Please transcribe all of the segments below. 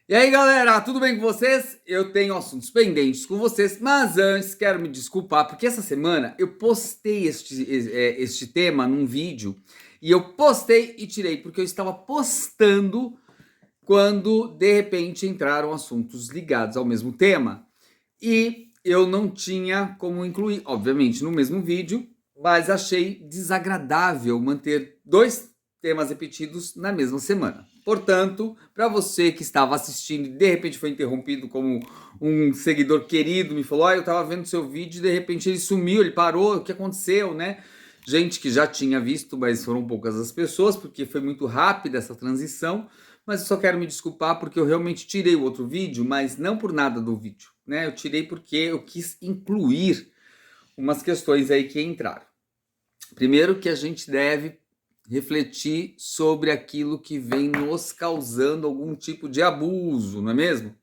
E aí, galera, tudo bem com vocês? Eu tenho assuntos pendentes com vocês, mas antes quero me desculpar, porque essa semana eu postei este tema num vídeo, e eu postei e tirei, porque eu estava postando quando, de repente, entraram assuntos ligados ao mesmo tema, e eu não tinha como incluir, obviamente, no mesmo vídeo, mas achei desagradável manter dois temas repetidos na mesma semana. Portanto, para você que estava assistindo e de repente foi interrompido como um seguidor querido, me falou, eu estava vendo seu vídeo e de repente ele sumiu, ele parou, o que aconteceu, né? Gente que já tinha visto, mas foram poucas as pessoas, porque foi muito rápida essa transição, mas eu só quero me desculpar porque eu realmente tirei o outro vídeo, mas não por nada do vídeo, né? Eu tirei porque eu quis incluir umas questões aí que entraram. Primeiro que a gente deve refletir sobre aquilo que vem nos causando algum tipo de abuso, não é mesmo?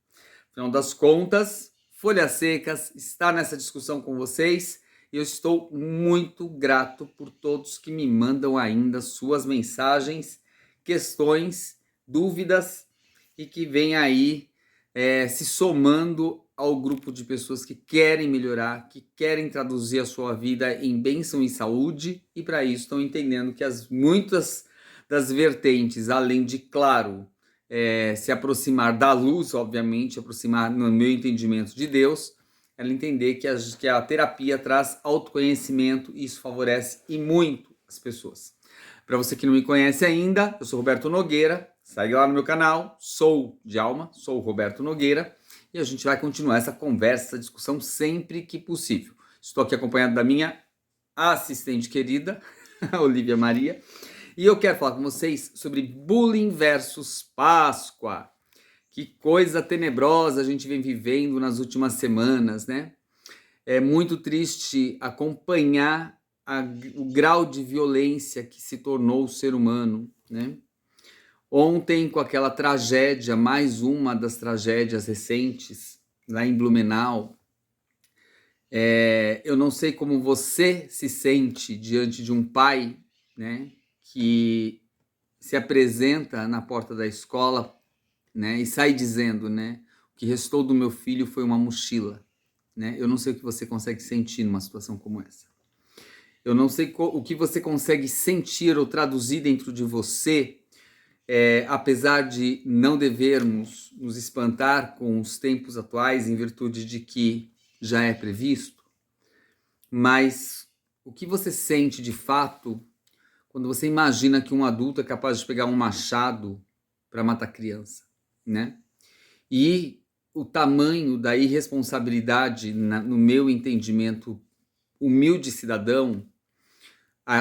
Afinal das contas, Folhas Secas está nessa discussão com vocês e eu estou muito grato por todos que me mandam ainda suas mensagens, questões, dúvidas e que vem aí se somando ao grupo de pessoas que querem melhorar, que querem traduzir a sua vida em bênção e saúde, e para isso estão entendendo que muitas das vertentes, além de, claro, se aproximar da luz, obviamente, aproximar, no meu entendimento, de Deus, ela entender que a terapia traz autoconhecimento e isso favorece e muito as pessoas. Para você que não me conhece ainda, eu sou Roberto Nogueira, segue lá no meu canal, sou de alma, sou Roberto Nogueira, e a gente vai continuar essa conversa, essa discussão sempre que possível. Estou aqui acompanhado da minha assistente querida, Olivia Maria, e eu quero falar com vocês sobre bullying versus Páscoa. Que coisa tenebrosa a gente vem vivendo nas últimas semanas, né? É muito triste acompanhar o grau de violência que se tornou o ser humano, né? Ontem, com aquela tragédia, mais uma das tragédias recentes, lá em Blumenau, eu não sei como você se sente diante de um pai, né, que se apresenta na porta da escola, né, e sai dizendo, né, o que restou do meu filho foi uma mochila, né? Eu não sei o que você consegue sentir numa situação como essa. Eu não sei o que você consegue sentir ou traduzir dentro de você, apesar de não devermos nos espantar com os tempos atuais, em virtude de que já é previsto, mas o que você sente de fato quando você imagina que um adulto é capaz de pegar um machado para matar criança, né? E o tamanho da irresponsabilidade, no meu entendimento humilde cidadão,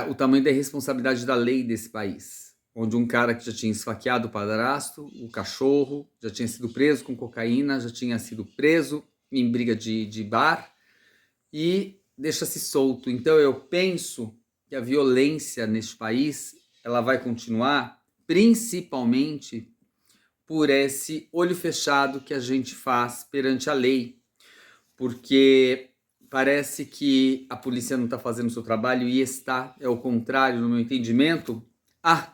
o tamanho da irresponsabilidade da lei desse país, onde um cara que já tinha esfaqueado o padrasto, o cachorro, já tinha sido preso com cocaína, já tinha sido preso em briga de bar e deixa-se solto. Então eu penso que a violência neste país ela vai continuar, principalmente por esse olho fechado que a gente faz perante a lei, porque parece que a polícia não está fazendo o seu trabalho e está, é o contrário, no meu entendimento.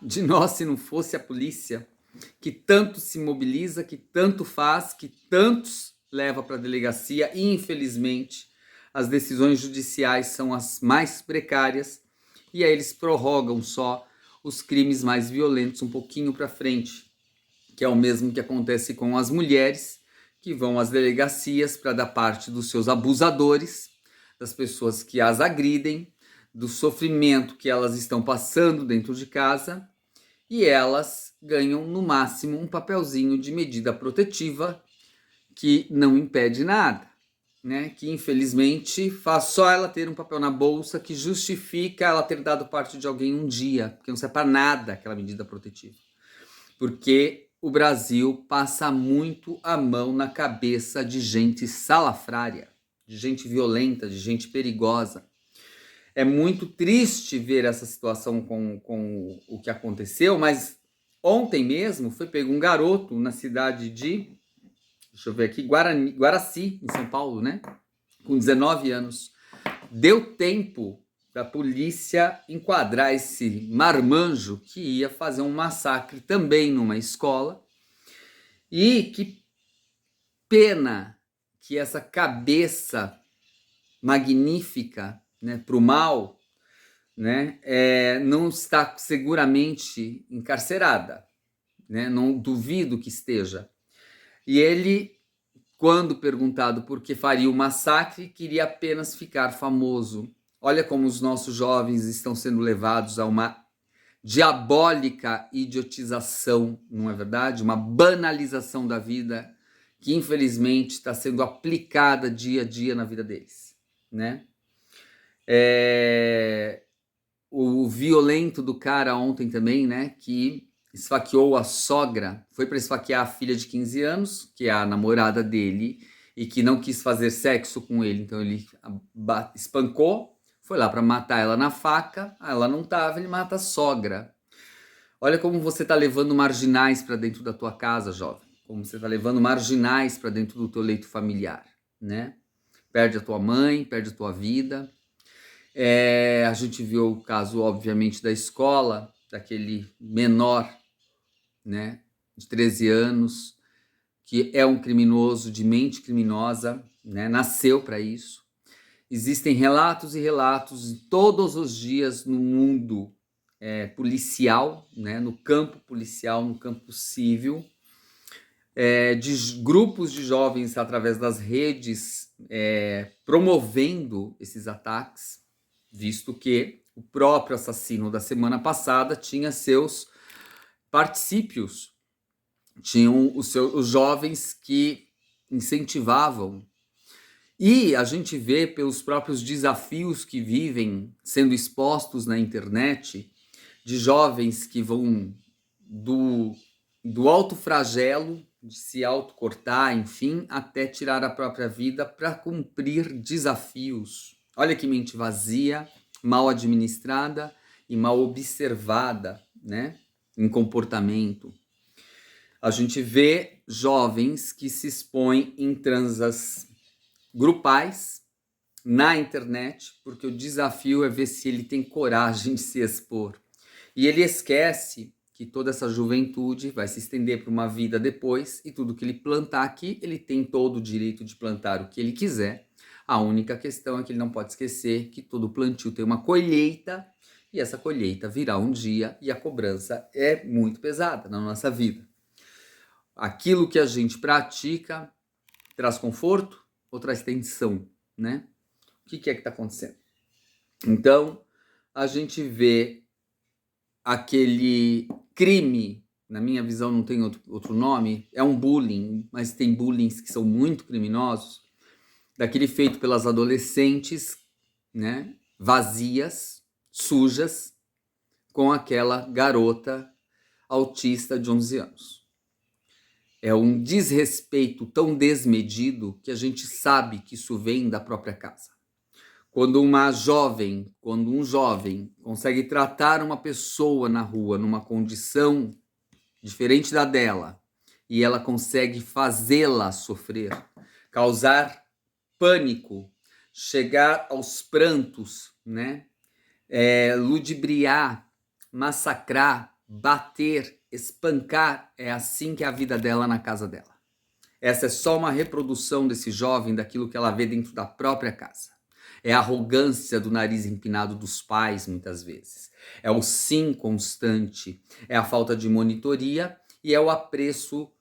De nós se não fosse a polícia, que tanto se mobiliza, que tanto faz, que tantos leva para a delegacia, e infelizmente as decisões judiciais são as mais precárias, e aí eles prorrogam só os crimes mais violentos um pouquinho para frente, que é o mesmo que acontece com as mulheres que vão às delegacias para dar parte dos seus abusadores, das pessoas que as agridem, do sofrimento que elas estão passando dentro de casa, e elas ganham no máximo um papelzinho de medida protetiva que não impede nada, né? Que infelizmente faz só ela ter um papel na bolsa que justifica ela ter dado parte de alguém um dia, porque não serve para nada aquela medida protetiva. Porque o Brasil passa muito a mão na cabeça de gente salafrária, de gente violenta, de gente perigosa. É muito triste ver essa situação com o que aconteceu, mas ontem mesmo foi pego um garoto na cidade de, deixa eu ver aqui, Guaraci, em São Paulo, né? Com 19 anos. Deu tempo da polícia enquadrar esse marmanjo que ia fazer um massacre também numa escola e que pena que essa cabeça magnífica, né, para o mal, né, não está seguramente encarcerada, né? Não duvido que esteja. E ele, quando perguntado por que faria o massacre, queria apenas ficar famoso. Olha como os nossos jovens estão sendo levados a uma diabólica idiotização, não é verdade? Uma banalização da vida que infelizmente está sendo aplicada dia a dia na vida deles, né? O violento do cara ontem também, né, que esfaqueou a sogra, foi para esfaquear a filha de 15 anos, que é a namorada dele, e que não quis fazer sexo com ele, então ele espancou, foi lá para matar ela na faca, ela não tava, ele mata a sogra. Olha como você tá levando marginais para dentro da tua casa, jovem, como você tá levando marginais para dentro do teu leito familiar, né? Perde a tua mãe, perde a tua vida. A gente viu o caso, obviamente, da escola, daquele menor, né, de 13 anos, que é um criminoso de mente criminosa, né, nasceu para isso. Existem relatos e relatos todos os dias no mundo policial, né, no campo policial, no campo civil, de grupos de jovens através das redes promovendo esses ataques, visto que o próprio assassino da semana passada tinha seus particípios, tinham os jovens que incentivavam. E a gente vê pelos próprios desafios que vivem sendo expostos na internet, de jovens que vão do alto flagelo, de se autocortar, enfim, até tirar a própria vida para cumprir desafios. Olha que mente vazia, mal administrada e mal observada, né, em comportamento. A gente vê jovens que se expõem em transas grupais na internet, porque o desafio é ver se ele tem coragem de se expor. E ele esquece que toda essa juventude vai se estender para uma vida depois, e tudo que ele plantar aqui, ele tem todo o direito de plantar o que ele quiser. A única questão é que ele não pode esquecer que todo plantio tem uma colheita, e essa colheita virá um dia, e a cobrança é muito pesada na nossa vida. Aquilo que a gente pratica traz conforto ou traz tensão, né? O que é que está acontecendo? Então, a gente vê aquele crime, na minha visão não tem outro nome, é um bullying, mas tem bullyings que são muito criminosos, daquele feito pelas adolescentes, né, vazias, sujas, com aquela garota autista de 11 anos. É um desrespeito tão desmedido que a gente sabe que isso vem da própria casa. Quando um jovem consegue tratar uma pessoa na rua numa condição diferente da dela, e ela consegue fazê-la sofrer, causar pânico, chegar aos prantos, né? Ludibriar, massacrar, bater, espancar, é assim que é a vida dela na casa dela. Essa é só uma reprodução desse jovem daquilo que ela vê dentro da própria casa. É a arrogância do nariz empinado dos pais, muitas vezes. É o sim constante, é a falta de monitoria e é o apreço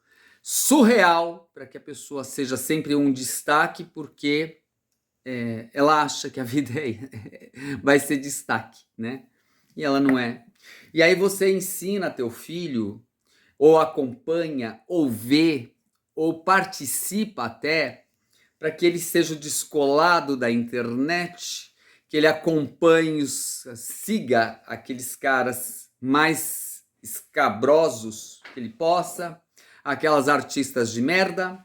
surreal para que a pessoa seja sempre um destaque, porque ela acha que a vida vai ser destaque, né? E ela não é. E aí você ensina teu filho, ou acompanha, ou vê, ou participa até, para que ele seja descolado da internet, que ele acompanhe, siga aqueles caras mais escabrosos que ele possa, aquelas artistas de merda,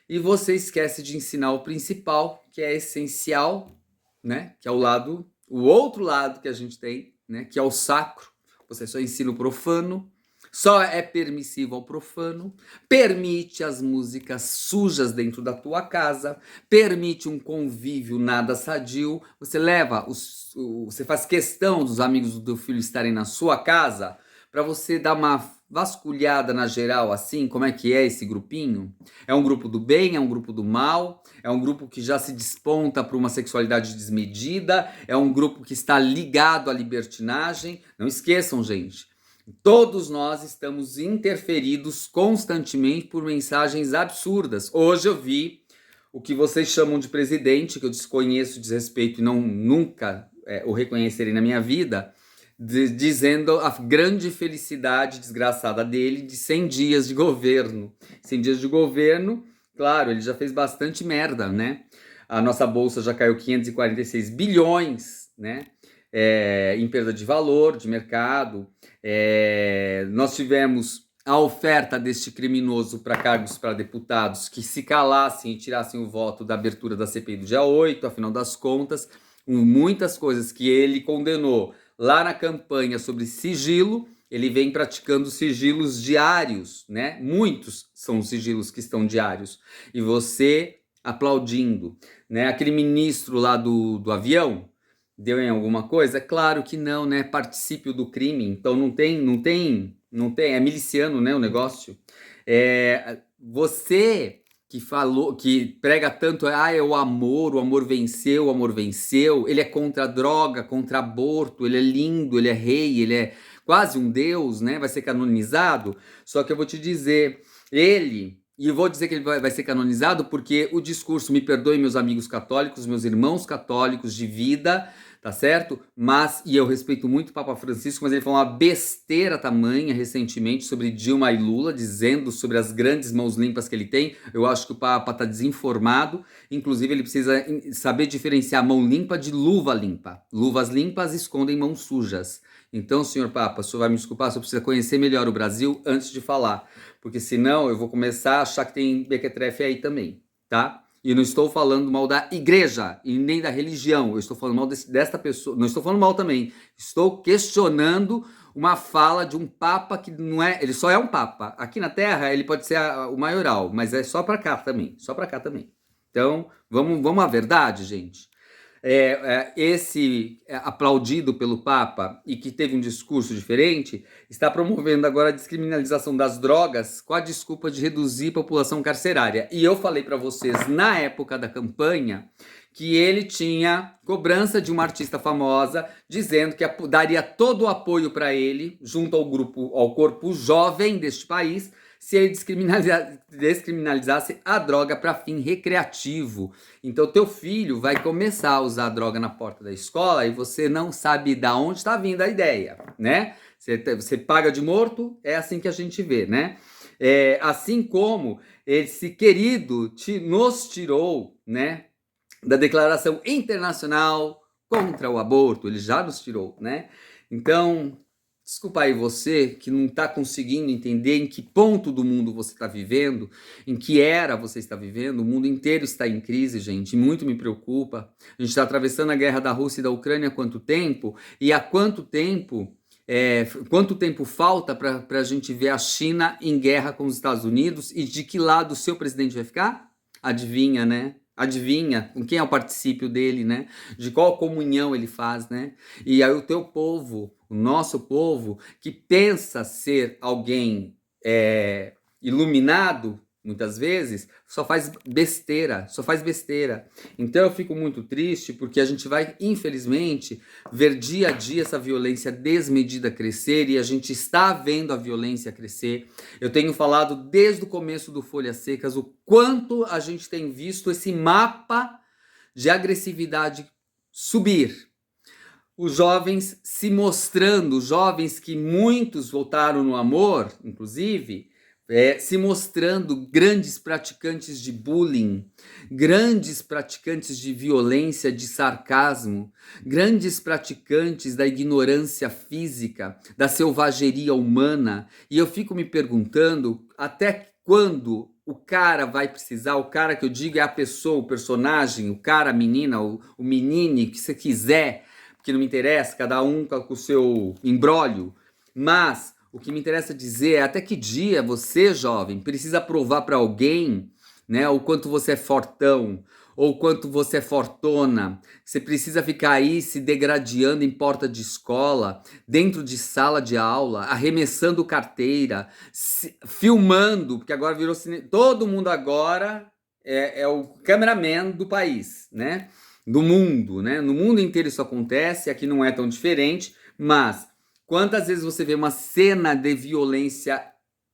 e você esquece de ensinar o principal, que é essencial, né? Que é o outro lado que a gente tem, né? Que é o sacro. Você só ensina o profano, só é permissivo ao profano, permite as músicas sujas dentro da tua casa, permite um convívio nada sadio, você faz questão dos amigos do teu filho estarem na sua casa para você dar uma vasculhada na geral, assim, como é que é esse grupinho? É um grupo do bem, é um grupo do mal, é um grupo que já se desponta para uma sexualidade desmedida, é um grupo que está ligado à libertinagem. Não esqueçam, gente, todos nós estamos interferidos constantemente por mensagens absurdas. Hoje eu vi o que vocês chamam de presidente, que eu desconheço, desrespeito e não nunca o reconhecerei na minha vida, dizendo a grande felicidade desgraçada dele de 100 dias de governo. 100 dias de governo, claro, ele já fez bastante merda, né? A nossa bolsa já caiu 546 bilhões, né? Em perda de valor, de mercado. Nós tivemos a oferta deste criminoso para cargos para deputados que se calassem e tirassem o voto da abertura da CPI do dia 8, afinal das contas, muitas coisas que ele condenou lá na campanha sobre sigilo, ele vem praticando sigilos diários, né? Muitos são os sigilos que estão diários. E você aplaudindo, né? Aquele ministro lá do avião, deu em alguma coisa? Claro que não, né? Particípio do crime, então não tem, é miliciano, né, o negócio. Você que falou, que prega tanto, é o amor venceu, ele é contra a droga, contra aborto, ele é lindo, ele é rei, ele é quase um deus, né? Vai ser canonizado. Só que eu vou te dizer, e eu vou dizer que ele vai ser canonizado porque o discurso, me perdoem meus amigos católicos, meus irmãos católicos de vida, tá certo? E eu respeito muito o Papa Francisco, mas ele falou uma besteira tamanha recentemente sobre Dilma e Lula, dizendo sobre as grandes mãos limpas que ele tem. Eu acho que o Papa tá desinformado, inclusive ele precisa saber diferenciar mão limpa de luva limpa. Luvas limpas escondem mãos sujas. Então, senhor Papa, o senhor vai me desculpar, o senhor precisa conhecer melhor o Brasil antes de falar, porque senão eu vou começar a achar que tem mequetrefe aí também, tá? E não estou falando mal da igreja e nem da religião. Eu estou falando mal desta pessoa. Não estou falando mal também. Estou questionando uma fala de um papa que não é. Ele só é um papa. Aqui na Terra ele pode ser o maioral, mas é só para cá também. Só para cá também. Então vamos à verdade, gente. Esse aplaudido pelo Papa e que teve um discurso diferente, está promovendo agora a descriminalização das drogas com a desculpa de reduzir a população carcerária. E eu falei para vocês na época da campanha que ele tinha cobrança de uma artista famosa dizendo que daria todo o apoio para ele junto ao corpo jovem deste país se ele descriminalizasse a droga para fim recreativo. Então teu filho vai começar a usar a droga na porta da escola e você não sabe de onde está vindo a ideia, né? Você paga de morto, é assim que a gente vê, né? Assim como esse querido nos tirou, né, da Declaração Internacional contra o Aborto, ele já nos tirou, né? Então, desculpa aí você que não está conseguindo entender em que ponto do mundo você está vivendo, em que era você está vivendo. O mundo inteiro está em crise, gente, e muito me preocupa. A gente está atravessando a guerra da Rússia e da Ucrânia há quanto tempo? E há quanto tempo falta para a gente ver a China em guerra com os Estados Unidos? E de que lado o seu presidente vai ficar? Adivinha, né? Adivinha com quem é o particípio dele, né? De qual comunhão ele faz, né? E aí o teu povo, o nosso povo, que pensa ser alguém iluminado, muitas vezes, só faz besteira. Então eu fico muito triste porque a gente vai, infelizmente, ver dia a dia essa violência desmedida crescer e a gente está vendo a violência crescer. Eu tenho falado desde o começo do Folhas Secas o quanto a gente tem visto esse mapa de agressividade subir. Os jovens se mostrando, jovens que muitos voltaram no amor, inclusive, se mostrando grandes praticantes de bullying, grandes praticantes de violência, de sarcasmo, grandes praticantes da ignorância física, da selvageria humana. E eu fico me perguntando até quando o cara vai precisar, o cara que eu digo é a pessoa, o personagem, o cara, a menina, o menine, que você quiser, porque não me interessa, cada um com o seu imbróglio, mas o que me interessa dizer é até que dia você, jovem, precisa provar para alguém, né, o quanto você é fortão, ou quanto você é fortona, você precisa ficar aí se degradando em porta de escola, dentro de sala de aula, arremessando carteira, filmando, porque agora virou cinema. Todo mundo agora é o cameraman do país, né? Do mundo, né? No mundo inteiro isso acontece, aqui não é tão diferente, mas quantas vezes você vê uma cena de violência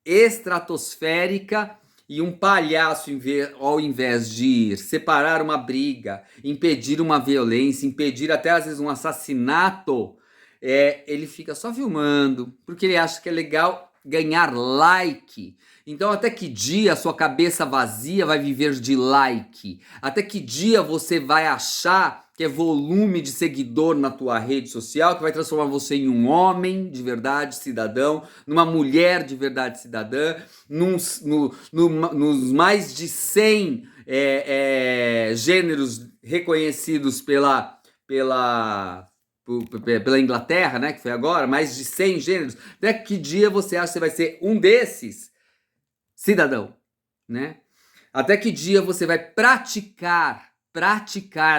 estratosférica e um palhaço, ao invés de ir separar uma briga, impedir uma violência, impedir até às vezes um assassinato, ele fica só filmando, porque ele acha que é legal ganhar like. Então até que dia a sua cabeça vazia vai viver de like? Até que dia você vai achar que é volume de seguidor na tua rede social que vai transformar você em um homem de verdade cidadão, numa mulher de verdade cidadã, nos mais de 100 gêneros reconhecidos pela Inglaterra, né, que foi agora, mais de 100 gêneros. Até que dia você acha que você vai ser um desses cidadão, né? Até que dia você vai praticar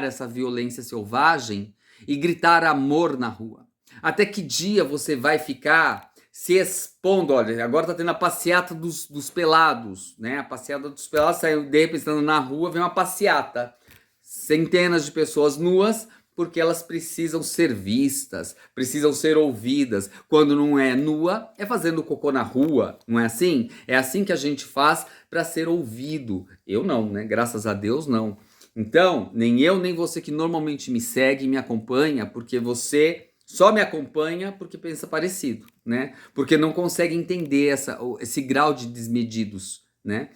essa violência selvagem e gritar amor na rua? Até que dia você vai ficar se expondo? Olha, agora tá tendo a passeata dos pelados, né? A passeata dos pelados, saiu de repente estando na rua, vem uma passeata. Centenas de pessoas nuas, porque elas precisam ser vistas, precisam ser ouvidas. Quando não é nua, é fazendo cocô na rua, não é assim? É assim que a gente faz para ser ouvido. Eu não, né? Graças a Deus, não. Então, nem eu, nem você que normalmente me segue, me acompanha, porque você só me acompanha porque pensa parecido, né? Porque não consegue entender esse grau de desmedidos, né?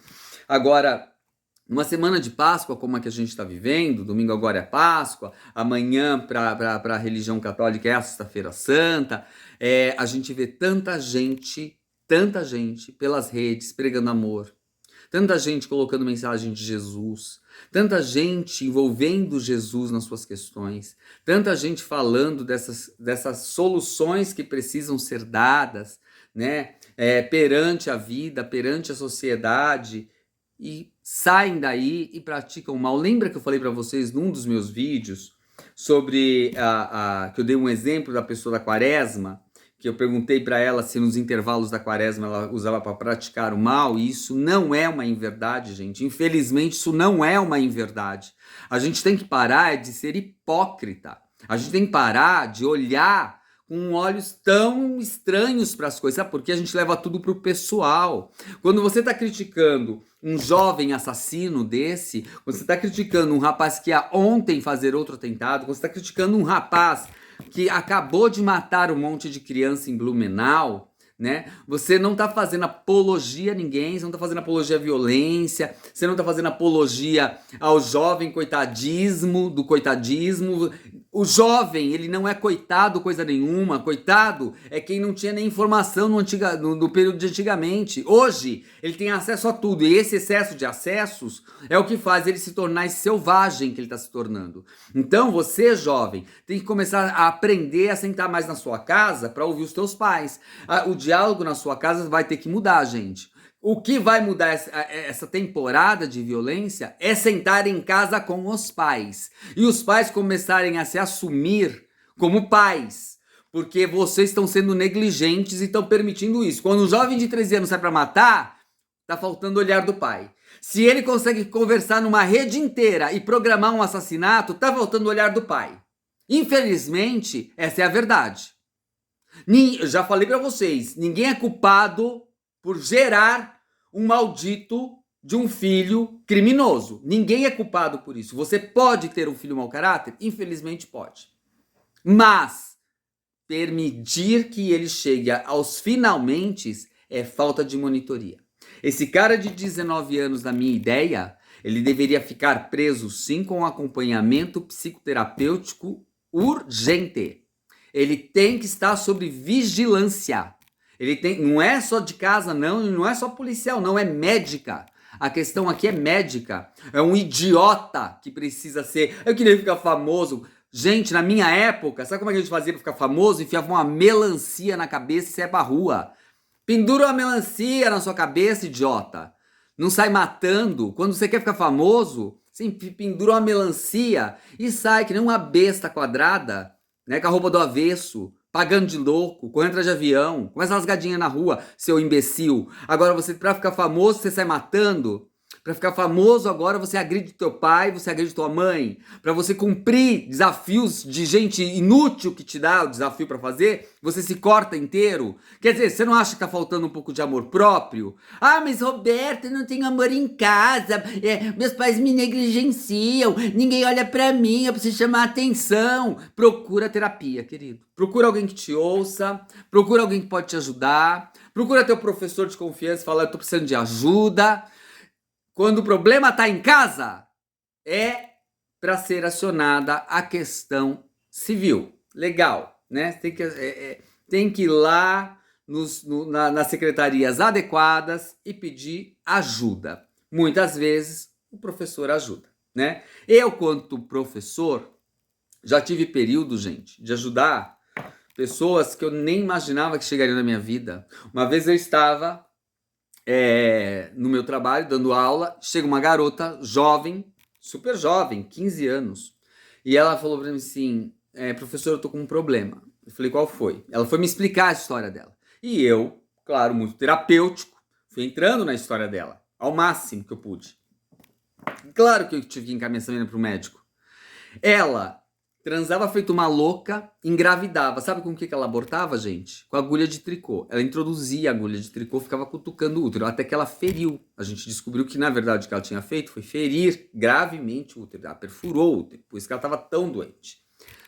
Agora, uma semana de Páscoa como a que a gente está vivendo, domingo agora é Páscoa, amanhã para a religião católica é a Sexta-feira Santa, a gente vê tanta gente pelas redes pregando amor, tanta gente colocando mensagem de Jesus, tanta gente envolvendo Jesus nas suas questões, tanta gente falando dessas soluções que precisam ser dadas, né, perante a vida, perante a sociedade, e saem daí e praticam mal. Lembra que eu falei para vocês num dos meus vídeos sobre que eu dei um exemplo da pessoa da quaresma, que eu perguntei para ela se nos intervalos da quaresma ela usava para praticar o mal, e isso não é uma inverdade, gente. Infelizmente, isso não é uma inverdade. A gente tem que parar de ser hipócrita. A gente tem que parar de olhar com olhos tão estranhos para as coisas, sabe? Porque a gente leva tudo pro pessoal. Quando você está criticando um jovem assassino desse, quando você está criticando um rapaz que ia ontem fazer outro atentado, quando você está criticando um rapaz que acabou de matar um monte de criança em Blumenau, né? Você não está fazendo apologia a ninguém, você não está fazendo apologia à violência, você não está fazendo apologia ao jovem do coitadismo. O jovem, ele não é coitado coisa nenhuma. Coitado é quem não tinha nem informação no período de antigamente. Hoje, ele tem acesso a tudo. E esse excesso de acessos é o que faz ele se tornar esse selvagem que ele está se tornando. Então, você, jovem, tem que começar a aprender a sentar mais na sua casa para ouvir os teus pais. O diálogo na sua casa vai ter que mudar, gente. O que vai mudar essa temporada de violência é sentar em casa com os pais. E os pais começarem a se assumir como pais. Porque vocês estão sendo negligentes e estão permitindo isso. Quando um jovem de 13 anos sai para matar, tá faltando o olhar do pai. Se ele consegue conversar numa rede inteira e programar um assassinato, tá faltando o olhar do pai. Infelizmente, essa é a verdade. Eu já falei para vocês, ninguém é culpado por gerar um maldito de um filho criminoso. Ninguém é culpado por isso. Você pode ter um filho mau caráter? Infelizmente pode. Mas permitir que ele chegue aos finalmente é falta de monitoria. Esse cara de 19 anos, na minha ideia, ele deveria ficar preso sim com acompanhamento psicoterapêutico urgente. Ele tem que estar sob vigilância. Não é só de casa, não é só policial, não, é médica. A questão aqui é médica. É um idiota que precisa ser. Eu queria ficar famoso. Gente, na minha época, sabe como é que a gente fazia pra ficar famoso? Enfiava uma melancia na cabeça e saia pra rua. Pendura uma melancia na sua cabeça, idiota. Não sai matando. Quando você quer ficar famoso, Você pendura uma melancia e sai que nem uma besta quadrada, né, com a roupa do avesso, pagando de louco, correndo atrás de avião, começa umas gadinhas na rua, seu imbecil. Agora você, pra ficar famoso, você sai matando. Pra ficar famoso agora você agride teu pai, você agride tua mãe. Pra você cumprir desafios de gente inútil que te dá o desafio pra fazer, você se corta inteiro. Quer dizer, você não acha que tá faltando um pouco de amor próprio? Ah, mas Roberto, eu não tenho amor em casa, meus pais me negligenciam, ninguém olha pra mim, eu preciso chamar atenção. Procura terapia, querido. Procura alguém que te ouça, procura alguém que pode te ajudar, procura teu professor de confiança e fala, eu tô precisando de ajuda. Quando o problema está em casa, é para ser acionada a questão civil. Legal, né? Tem que ir lá nas secretarias adequadas e pedir ajuda. Muitas vezes o professor ajuda, né? Eu, quanto professor, já tive período, gente, de ajudar pessoas que eu nem imaginava que chegariam na minha vida. Uma vez eu estava no meu trabalho, dando aula, chega uma garota jovem, super jovem, 15 anos, e ela falou pra mim assim, professor, eu tô com um problema. Eu falei, qual foi? Ela foi me explicar a história dela. E eu, claro, muito terapêutico, fui entrando na história dela, ao máximo que eu pude. Claro que eu tive que encaminhar essa menina pro médico. Ela transava feito uma louca, engravidava. Sabe com o que ela abortava, gente? Com agulha de tricô. Ela introduzia a agulha de tricô, ficava cutucando o útero, até que ela feriu. A gente descobriu que, na verdade, o que ela tinha feito foi ferir gravemente o útero. Ela perfurou o útero, por isso que ela estava tão doente,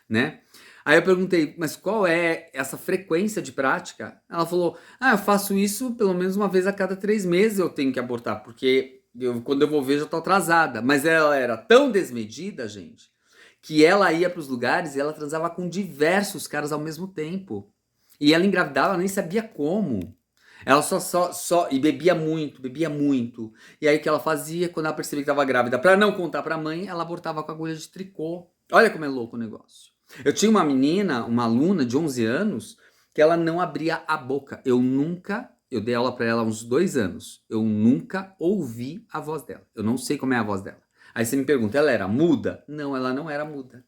né? Aí eu perguntei, mas qual é essa frequência de prática? Ela falou, eu faço isso pelo menos uma vez a cada 3 meses eu tenho que abortar, porque quando eu vou ver já tô atrasada. Mas ela era tão desmedida, gente, que ela ia para os lugares e ela transava com diversos caras ao mesmo tempo. E ela engravidava, ela nem sabia como. Ela e bebia muito, bebia muito. E aí o que ela fazia, quando ela percebia que estava grávida, para não contar para a mãe, ela abortava com agulha de tricô. Olha como é louco o negócio. Eu tinha uma menina, uma aluna de 11 anos, que ela não abria a boca. Eu dei aula para ela há uns 2 anos. Eu nunca ouvi a voz dela. Eu não sei como é a voz dela. Aí você me pergunta, ela era muda? Não, ela não era muda.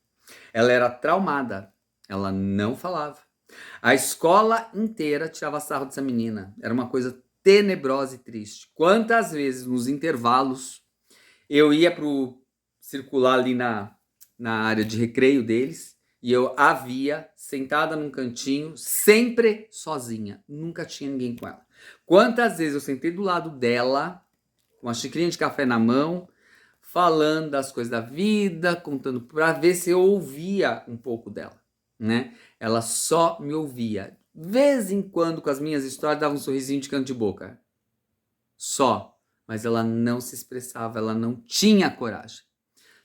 Ela era traumada. Ela não falava. A escola inteira tirava sarro dessa menina. Era uma coisa tenebrosa e triste. Quantas vezes nos intervalos eu ia circular ali na área de recreio deles e eu a via sentada num cantinho, sempre sozinha. Nunca tinha ninguém com ela. Quantas vezes eu sentei do lado dela, com uma xicrinha de café na mão, falando das coisas da vida, contando para ver se eu ouvia um pouco dela, né? Ela só me ouvia. Vez em quando, com as minhas histórias, dava um sorrisinho de canto de boca. Só. Mas ela não se expressava, ela não tinha coragem.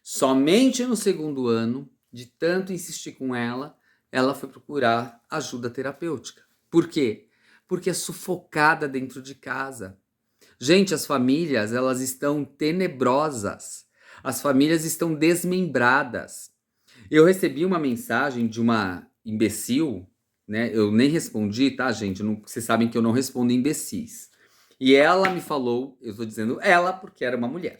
Somente no 2º ano, de tanto insistir com ela foi procurar ajuda terapêutica. Por quê? Porque é sufocada dentro de casa. Gente, as famílias, elas estão tenebrosas. As famílias estão desmembradas. Eu recebi uma mensagem de uma imbecil, né? Eu nem respondi, tá, gente? Vocês sabem que eu não respondo imbecis. E ela me falou, eu estou dizendo ela porque era uma mulher.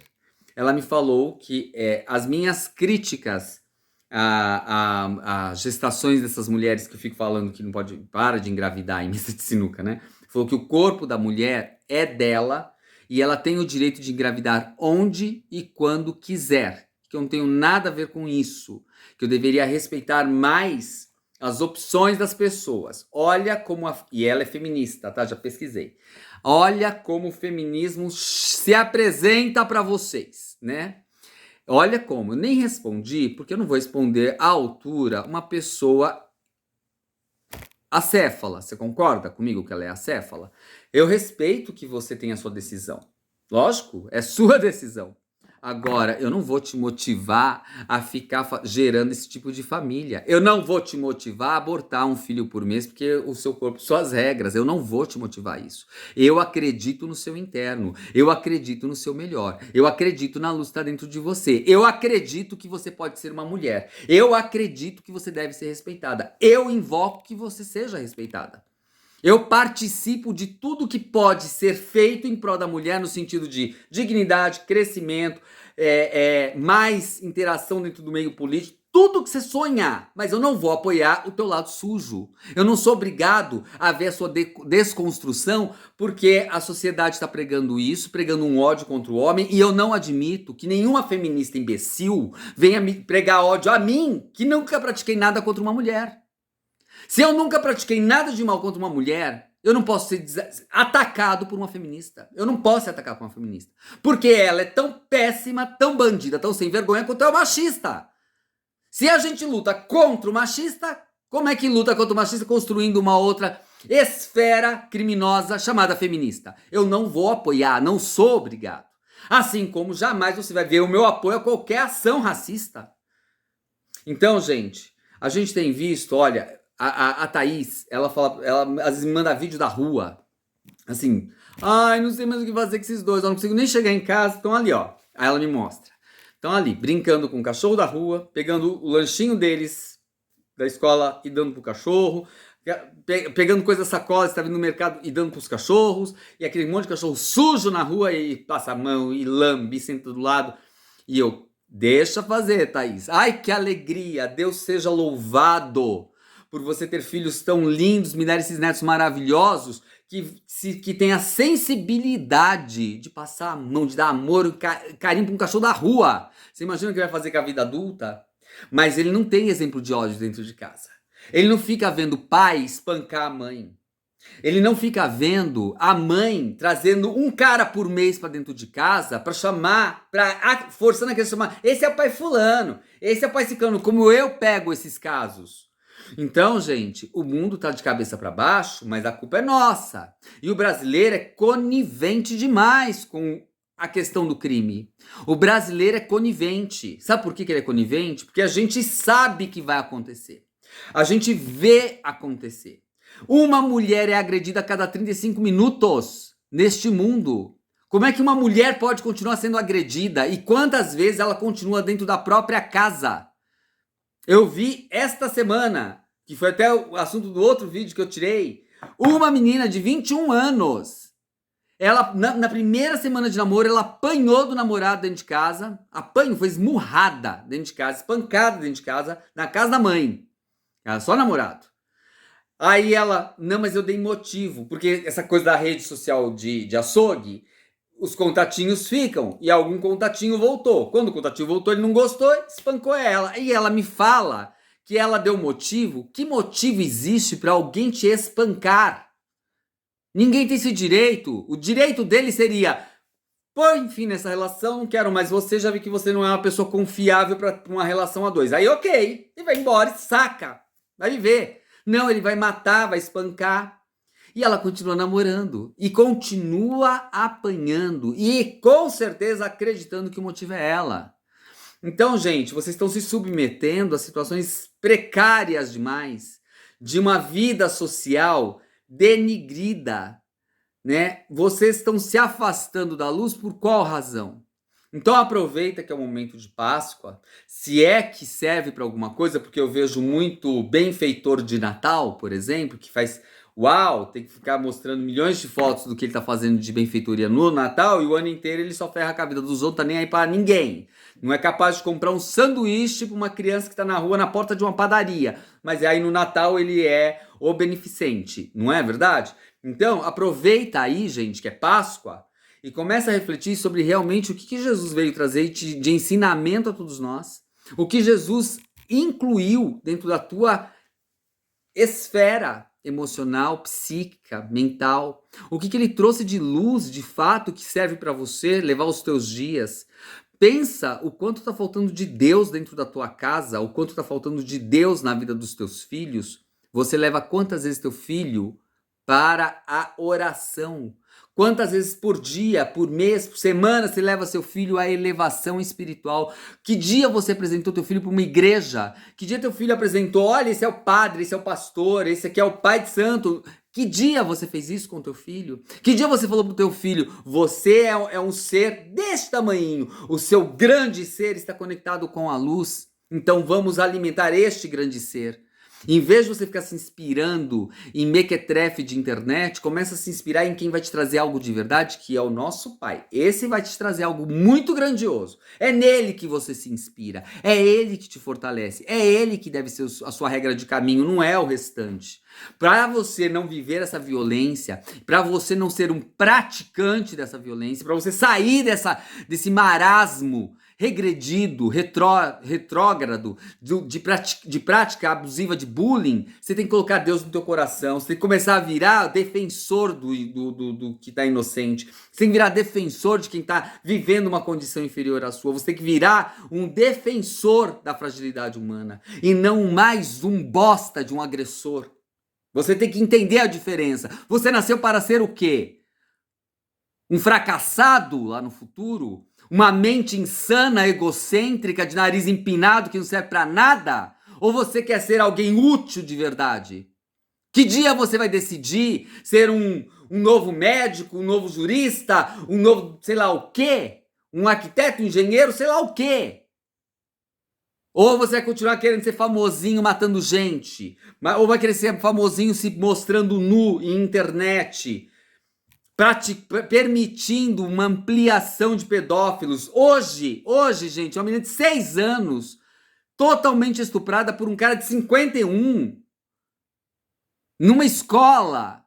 Ela me falou que as minhas críticas a gestações dessas mulheres que eu fico falando que não pode, para de engravidar em mesa de sinuca, né? Falou que o corpo da mulher é dela e ela tem o direito de engravidar onde e quando quiser. Que eu não tenho nada a ver com isso. Que eu deveria respeitar mais as opções das pessoas. Olha como e ela é feminista, tá? Já pesquisei. Olha como o feminismo se apresenta para vocês, né? Olha como, eu nem respondi, porque eu não vou responder à altura uma pessoa acéfala. Você concorda comigo que ela é acéfala? Eu respeito que você tenha a sua decisão. Lógico, é sua decisão. Agora, eu não vou te motivar a ficar gerando esse tipo de família. Eu não vou te motivar a abortar um filho por mês, porque o seu corpo, suas regras. Eu não vou te motivar a isso. Eu acredito no seu interno. Eu acredito no seu melhor. Eu acredito na luz que está dentro de você. Eu acredito que você pode ser uma mulher. Eu acredito que você deve ser respeitada. Eu invoco que você seja respeitada. Eu participo de tudo que pode ser feito em prol da mulher no sentido de dignidade, crescimento, mais interação dentro do meio político, tudo que você sonhar, mas eu não vou apoiar o teu lado sujo. Eu não sou obrigado a ver a sua desconstrução, porque a sociedade está pregando isso, pregando um ódio contra o homem, e eu não admito que nenhuma feminista imbecil venha me pregar ódio a mim, que nunca pratiquei nada contra uma mulher. Se eu nunca pratiquei nada de mal contra uma mulher, eu não posso ser atacado por uma feminista. Eu não posso ser atacado por uma feminista. Porque ela é tão péssima, tão bandida, tão sem vergonha quanto é o machista. Se a gente luta contra o machista, como é que luta contra o machista construindo uma outra esfera criminosa chamada feminista? Eu não vou apoiar, não sou obrigado. Assim como jamais você vai ver o meu apoio a qualquer ação racista. Então, gente, a gente tem visto, olha, a Thaís, ela fala, ela às vezes me manda vídeo da rua, assim, ai, não sei mais o que fazer com esses dois, eu não consigo nem chegar em casa, estão ali, ó. Aí ela me mostra. Estão ali, brincando com o cachorro da rua, pegando o lanchinho deles da escola e dando pro cachorro, pegando coisa da sacola, está vindo no mercado e dando pros cachorros, e aquele monte de cachorro sujo na rua e passa a mão e lambe, senta do lado. E eu, deixa fazer, Thaís. Ai, que alegria, Deus seja louvado por você ter filhos tão lindos, me dar esses netos maravilhosos, que tem a sensibilidade de passar a mão, de dar amor e carinho para um cachorro da rua. Você imagina o que vai fazer com a vida adulta? Mas ele não tem exemplo de ódio dentro de casa. Ele não fica vendo o pai espancar a mãe. Ele não fica vendo a mãe trazendo um cara por mês para dentro de casa para chamar, forçando a criança a chamar. Esse é o pai fulano, esse é o pai ciclano, como eu pego esses casos. Então, gente, o mundo tá de cabeça para baixo, mas a culpa é nossa. E o brasileiro é conivente demais com a questão do crime. O brasileiro é conivente. Sabe por que ele é conivente? Porque a gente sabe que vai acontecer. A gente vê acontecer. Uma mulher é agredida a cada 35 minutos neste mundo. Como é que uma mulher pode continuar sendo agredida? E quantas vezes ela continua dentro da própria casa? Eu vi esta semana, que foi até o assunto do outro vídeo que eu tirei, uma menina de 21 anos. Ela, na primeira semana de namoro, ela apanhou do namorado dentro de casa. Foi esmurrada dentro de casa, espancada dentro de casa, na casa da mãe. Era só namorado. Aí ela, não, mas eu dei motivo, porque essa coisa da rede social de açougue, os contatinhos ficam, e algum contatinho voltou. Quando o contatinho voltou, ele não gostou, espancou ela. E ela me fala que ela deu motivo. Que motivo existe para alguém te espancar? Ninguém tem esse direito. O direito dele seria, põe fim nessa relação, não quero mais você, já vi que você não é uma pessoa confiável para uma relação a dois. Aí ok, e vai embora, e saca, vai viver. Não, ele vai matar, vai espancar. E ela continua namorando e continua apanhando e com certeza acreditando que o motivo é ela. Então, gente, vocês estão se submetendo a situações precárias demais, de uma vida social denigrida, né? Vocês estão se afastando da luz por qual razão? Então aproveita que é o momento de Páscoa, se é que serve para alguma coisa, porque eu vejo muito benfeitor de Natal, por exemplo, que faz, uau, tem que ficar mostrando milhões de fotos do que ele tá fazendo de benfeitoria no Natal, e o ano inteiro ele só ferra com a vida dos outros, tá nem aí para ninguém. Não é capaz de comprar um sanduíche para uma criança que tá na rua, na porta de uma padaria, mas aí no Natal ele é o beneficente, não é verdade? Então aproveita aí, gente, que é Páscoa, e começa a refletir sobre realmente o que Jesus veio trazer de ensinamento a todos nós. O que Jesus incluiu dentro da tua esfera emocional, psíquica, mental. O que ele trouxe de luz, de fato, que serve para você levar os teus dias. Pensa o quanto está faltando de Deus dentro da tua casa, o quanto está faltando de Deus na vida dos teus filhos. Você leva quantas vezes teu filho para a oração? Quantas vezes por dia, por mês, por semana você leva seu filho à elevação espiritual? Que dia você apresentou teu filho para uma igreja? Que dia teu filho apresentou, olha, esse é o padre, esse é o pastor, esse aqui é o pai de santo. Que dia você fez isso com teu filho? Que dia você falou pro teu filho, você é um ser deste tamanhinho, o seu grande ser está conectado com a luz, então vamos alimentar este grande ser. Em vez de você ficar se inspirando em mequetrefe de internet, começa a se inspirar em quem vai te trazer algo de verdade, que é o nosso Pai. Esse vai te trazer algo muito grandioso. É nele que você se inspira. É ele que te fortalece. É ele que deve ser a sua regra de caminho, não é o restante. Para você não viver essa violência, para você não ser um praticante dessa violência, para você sair desse marasmo regredido, retrógrado, de prática abusiva de bullying, você tem que colocar Deus no teu coração, você tem que começar a virar defensor do que está inocente, você tem que virar defensor de quem está vivendo uma condição inferior à sua, você tem que virar um defensor da fragilidade humana, e não mais um bosta de um agressor. Você tem que entender a diferença. Você nasceu para ser o quê? Um fracassado lá no futuro? Uma mente insana, egocêntrica, de nariz empinado, que não serve para nada? Ou você quer ser alguém útil de verdade? Que dia você vai decidir ser um novo médico, um novo jurista, um novo sei lá o quê? Um arquiteto, um engenheiro, sei lá o quê? Ou você vai continuar querendo ser famosinho matando gente? Ou vai querer ser famosinho se mostrando nu em internet? Permitindo uma ampliação de pedófilos. Hoje, gente, uma menina de 6 anos, totalmente estuprada por um cara de 51, numa escola.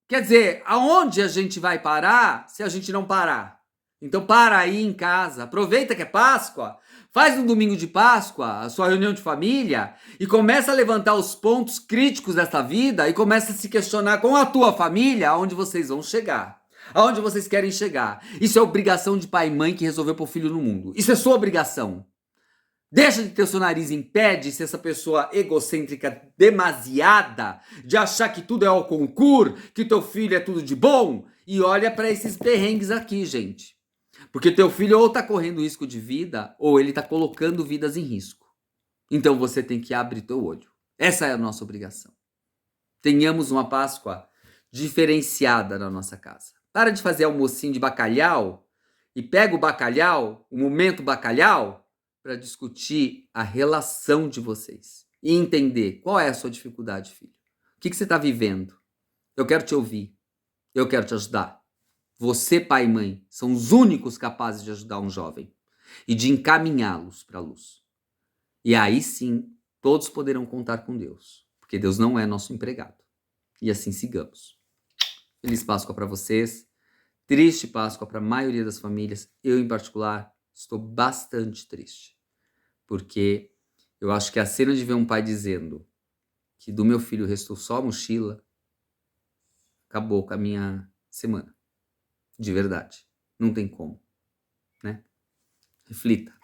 Quer dizer, aonde a gente vai parar se a gente não parar? Então para aí em casa, aproveita que é Páscoa, faz no domingo de Páscoa a sua reunião de família e começa a levantar os pontos críticos dessa vida e começa a se questionar com a tua família aonde vocês vão chegar, aonde vocês querem chegar. Isso é obrigação de pai e mãe que resolveu pôr filho no mundo. Isso é sua obrigação. Deixa de ter o seu nariz em pé de ser essa pessoa egocêntrica demasiada, de achar que tudo é ao concurso, que teu filho é tudo de bom, e olha para esses perrengues aqui, gente. Porque teu filho ou tá correndo risco de vida, ou ele tá colocando vidas em risco. Então você tem que abrir teu olho. Essa é a nossa obrigação. Tenhamos uma Páscoa diferenciada na nossa casa. Para de fazer almocinho de bacalhau e pega o bacalhau, o momento bacalhau, para discutir a relação de vocês e entender qual é a sua dificuldade, filho. O que você está vivendo? Eu quero te ouvir. Eu quero te ajudar. Você, pai e mãe, são os únicos capazes de ajudar um jovem e de encaminhá-los para a luz. E aí sim, todos poderão contar com Deus, porque Deus não é nosso empregado. E assim sigamos. Feliz Páscoa para vocês. Triste Páscoa para a maioria das famílias. Eu, em particular, estou bastante triste. Porque eu acho que a cena de ver um pai dizendo que do meu filho restou só a mochila acabou com a minha semana. De verdade. Não tem como, né? Reflita.